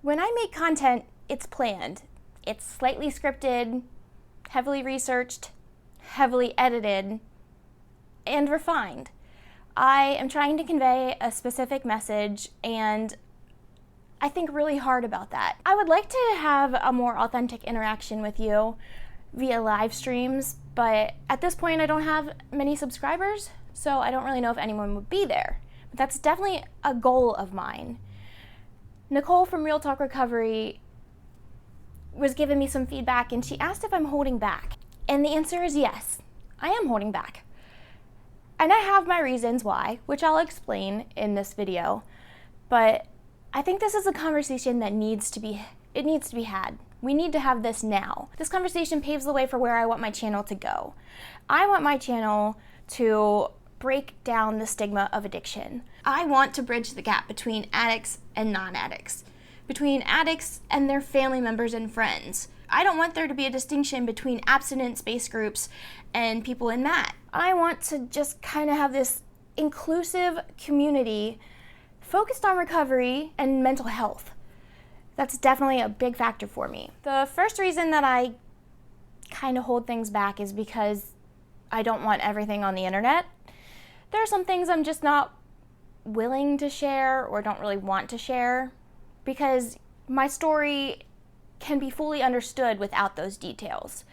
When I make content, it's planned. It's slightly scripted, heavily researched, heavily edited, and refined. I am trying to convey a specific message, and I think really hard about that. I would like to have a more authentic interaction with you via live streams, but at this point I don't have many subscribers, so I don't really know if anyone would be there. But that's definitely a goal of mine. Nicole from Real Talk Recovery was giving me some feedback, and she asked if I'm holding back. And the answer is yes, I am holding back. And I have my reasons why, which I'll explain in this video. But I think this is a conversation that needs to be had. We need to have this now. This conversation paves the way for where I want my channel to go. I want my channel to break down the stigma of addiction. I want to bridge the gap between addicts and non-addicts, between addicts and their family members and friends. I don't want there to be a distinction between abstinence-based groups and people in MAT. I want to just kind of have this inclusive community focused on recovery and mental health. That's definitely a big factor for me. The first reason that I kind of hold things back is because I don't want everything on the internet. There are some things I'm just not willing to share or don't really want to share because my story can be fully understood without those details.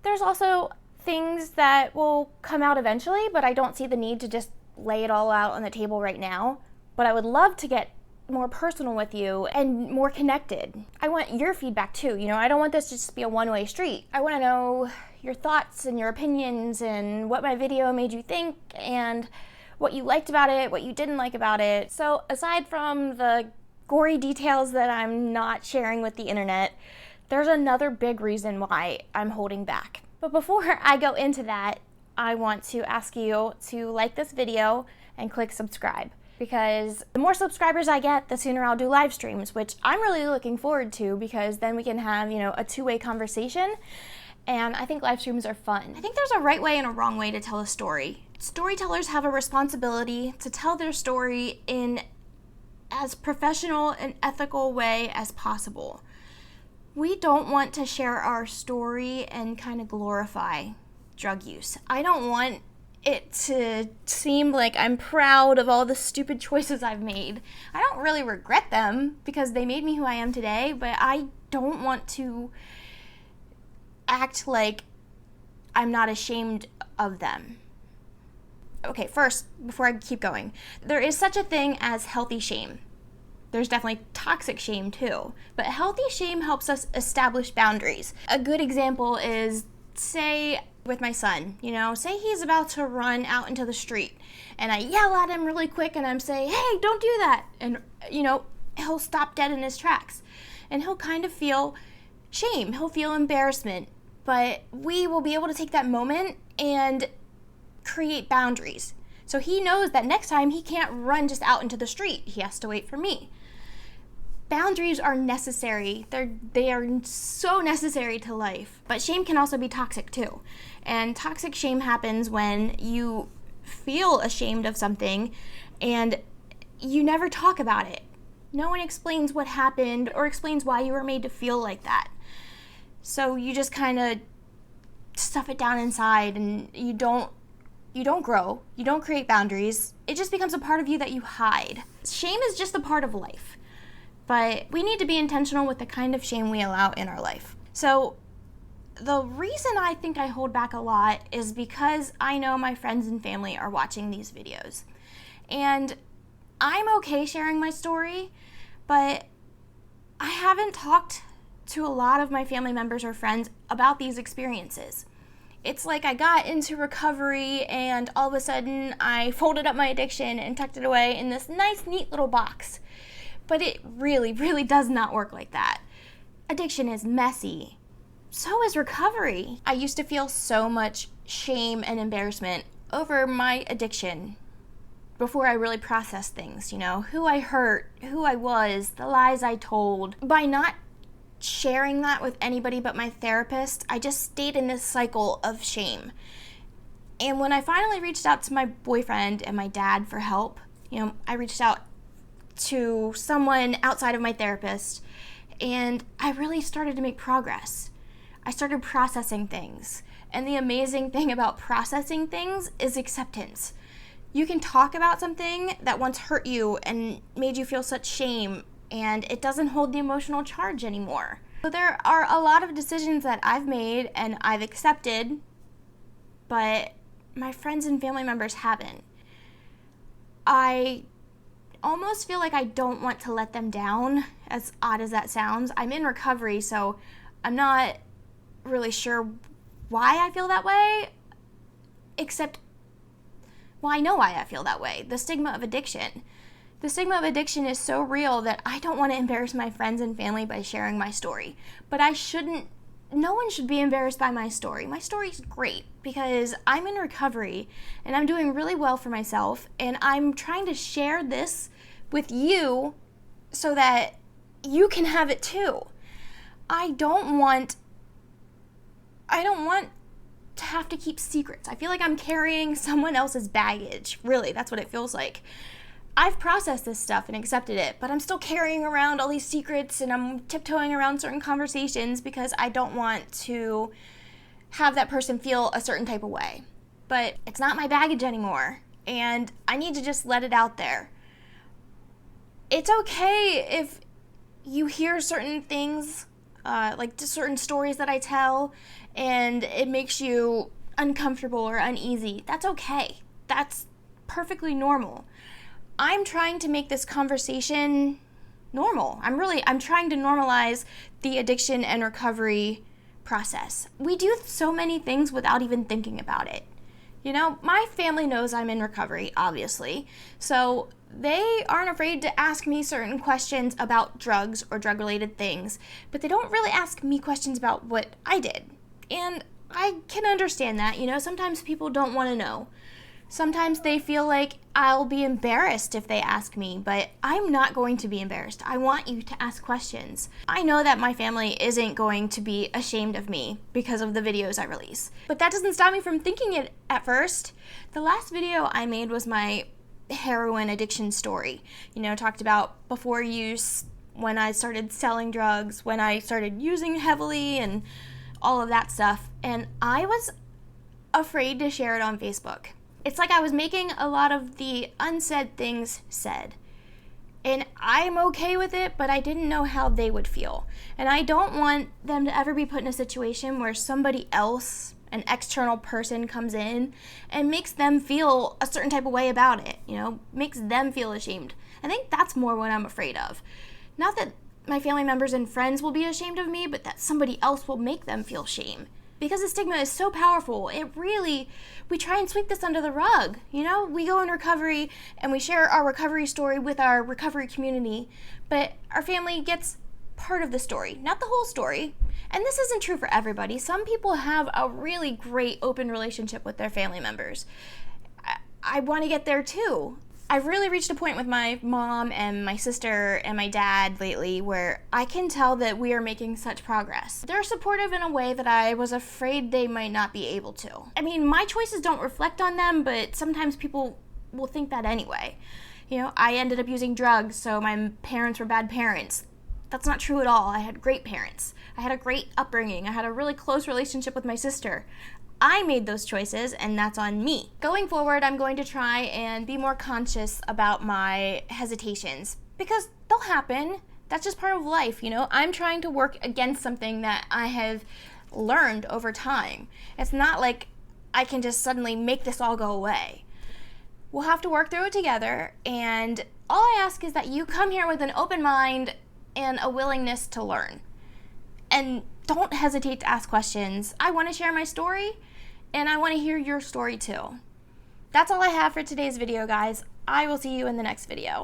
There's also things that will come out eventually, but I don't see the need to just lay it all out on the table right now. But I would love to get more personal with you and more connected. I want your feedback too. I don't want this to just be a one-way street. I want to know your thoughts and your opinions and what my video made you think and what you liked about it, what you didn't like about it. So aside from the gory details that I'm not sharing with the internet, there's another big reason why I'm holding back. But before I go into that, I want to ask you to like this video and click subscribe, because the more subscribers I get, the sooner I'll do live streams, which I'm really looking forward to, because then we can have, a two-way conversation, and I think live streams are fun. I think there's a right way and a wrong way to tell a story. Storytellers have a responsibility to tell their story in as professional and ethical way as possible. We don't want to share our story and kind of glorify drug use. I don't want it to seem like I'm proud of all the stupid choices I've made. I don't really regret them because they made me who I am today, but I don't want to act like I'm not ashamed of them. Okay, first, before I keep going, there is such a thing as healthy shame. There's definitely toxic shame too, but healthy shame helps us establish boundaries. A good example is, say, with my son, say he's about to run out into the street and I yell at him really quick and I'm saying, hey, don't do that. And, he'll stop dead in his tracks and he'll kind of feel shame. He'll feel embarrassment, but we will be able to take that moment and create boundaries. So he knows that next time he can't run just out into the street. He has to wait for me. Boundaries are necessary. They are so necessary to life. But shame can also be toxic too. And toxic shame happens when you feel ashamed of something and you never talk about it. No one explains what happened or explains why you were made to feel like that. So you just kind of stuff it down inside and you don't grow, you don't create boundaries. It just becomes a part of you that you hide. Shame is just a part of life. But we need to be intentional with the kind of shame we allow in our life. So the reason I think I hold back a lot is because I know my friends and family are watching these videos. And I'm okay sharing my story, but I haven't talked to a lot of my family members or friends about these experiences. It's like I got into recovery and all of a sudden I folded up my addiction and tucked it away in this nice, neat little box. But it really, really does not work like that. Addiction is messy. So is recovery. I used to feel so much shame and embarrassment over my addiction before I really processed things, who I hurt, who I was, the lies I told. By not sharing that with anybody but my therapist, I just stayed in this cycle of shame. And when I finally reached out to my boyfriend and my dad for help, I reached out to someone outside of my therapist, and I really started to make progress. I started processing things. And the amazing thing about processing things is acceptance. You can talk about something that once hurt you and made you feel such shame, and it doesn't hold the emotional charge anymore. So there are a lot of decisions that I've made and I've accepted, but my friends and family members haven't. I almost feel like I don't want to let them down, as odd as that sounds. I'm in recovery, so I'm not really sure why I feel that way, except, well, I know why I feel that way. The stigma of addiction. The stigma of addiction is so real that I don't want to embarrass my friends and family by sharing my story. But no one should be embarrassed by my story. My story's great because I'm in recovery and I'm doing really well for myself, and I'm trying to share this with you so that you can have it too. I don't want to have to keep secrets. I feel like I'm carrying someone else's baggage. Really, that's what it feels like. I've processed this stuff and accepted it, but I'm still carrying around all these secrets, and I'm tiptoeing around certain conversations because I don't want to have that person feel a certain type of way. But it's not my baggage anymore, and I need to just let it out there. It's okay if you hear certain things, like just certain stories that I tell, and it makes you uncomfortable or uneasy. That's okay. That's perfectly normal. I'm trying to make this conversation normal. I'm trying to normalize the addiction and recovery process. We do so many things without even thinking about it. You know, my family knows I'm in recovery, obviously, so they aren't afraid to ask me certain questions about drugs or drug-related things, but they don't really ask me questions about what I did. And I can understand that, you know, sometimes people don't want to know. Sometimes they feel like I'll be embarrassed if they ask me, but I'm not going to be embarrassed. I want you to ask questions. I know that my family isn't going to be ashamed of me because of the videos I release, but that doesn't stop me from thinking it at first. The last video I made was my heroin addiction story. You know, talked about before use, when I started selling drugs, when I started using heavily, and all of that stuff. And I was afraid to share it on Facebook. It's like I was making a lot of the unsaid things said. And I'm okay with it, but I didn't know how they would feel. And I don't want them to ever be put in a situation where somebody else, an external person, comes in and makes them feel a certain type of way about it, you know, makes them feel ashamed. I think that's more what I'm afraid of. Not that my family members and friends will be ashamed of me, but that somebody else will make them feel shame. Because the stigma is so powerful, we try and sweep this under the rug. You know, we go in recovery and we share our recovery story with our recovery community, but our family gets part of the story, not the whole story. And this isn't true for everybody. Some people have a really great open relationship with their family members. I want to get there too. I've really reached a point with my mom and my sister and my dad lately where I can tell that we are making such progress. They're supportive in a way that I was afraid they might not be able to. I mean, my choices don't reflect on them, but sometimes people will think that anyway. You know, I ended up using drugs, so my parents were bad parents. That's not true at all. I had great parents. I had a great upbringing. I had a really close relationship with my sister. I made those choices, and that's on me. Going forward, I'm going to try and be more conscious about my hesitations, because they'll happen. That's just part of life, you know? I'm trying to work against something that I have learned over time. It's not like I can just suddenly make this all go away. We'll have to work through it together, and all I ask is that you come here with an open mind and a willingness to learn. And don't hesitate to ask questions. I want to share my story, and I want to hear your story too. That's all I have for today's video, guys. I will see you in the next video.